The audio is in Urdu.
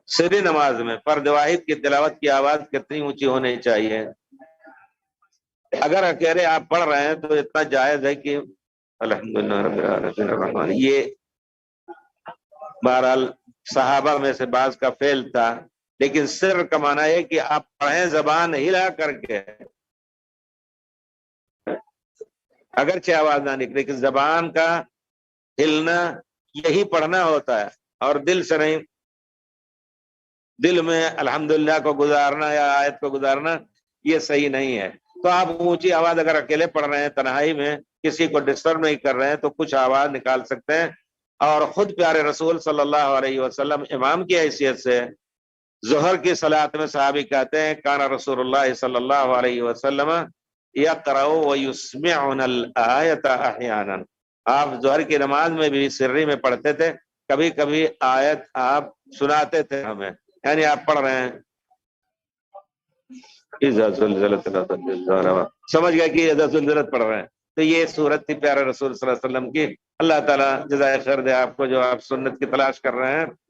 سری نماز میں فرد واحد کی تلاوت کی آواز کتنی اونچی ہونی چاہیے؟ اگر اکیلے آپ پڑھ رہے ہیں تو اتنا جائز ہے کہ الحمدللہ رب العالمین الرحمن، یہ بہرحال صحابہ میں سے بعض کا فعل تھا، لیکن سر کا معنی ہے کہ آپ پڑھیں زبان ہلا کر کے، اگرچہ آواز نہ نکلے، لیکن زبان کا ہلنا یہی پڑھنا ہوتا ہے، اور دل سے نہیں، دل میں الحمدللہ کو گزارنا یا آیت کو گزارنا یہ صحیح نہیں ہے۔ تو آپ اونچی آواز اگر اکیلے پڑھ رہے ہیں تنہائی میں، کسی کو ڈسٹرب نہیں کر رہے ہیں، تو کچھ آواز نکال سکتے ہیں۔ اور خود پیارے رسول صلی اللہ علیہ وسلم امام کی حیثیت سے ظہر کی صلاۃ میں صحابی کہتے ہیں کان رسول اللہ صلی اللہ علیہ وسلم یقرأ ویسمعنا الآیۃ احیانا، آپ ظہر کی نماز میں بھی سری میں پڑھتے تھے، کبھی کبھی آیت آپ سناتے تھے ہمیں، یعنی آپ پڑھ رہے ہیں اذا زلزلت الارض، سمجھ گیا کہ اذا زلزلت پڑھ رہے ہیں۔ تو یہ صورت تھی پیارے رسول صلی اللہ علیہ وسلم کی۔ اللہ تعالیٰ جزائے خیر دے آپ کو، جو آپ سنت کی تلاش کر رہے ہیں۔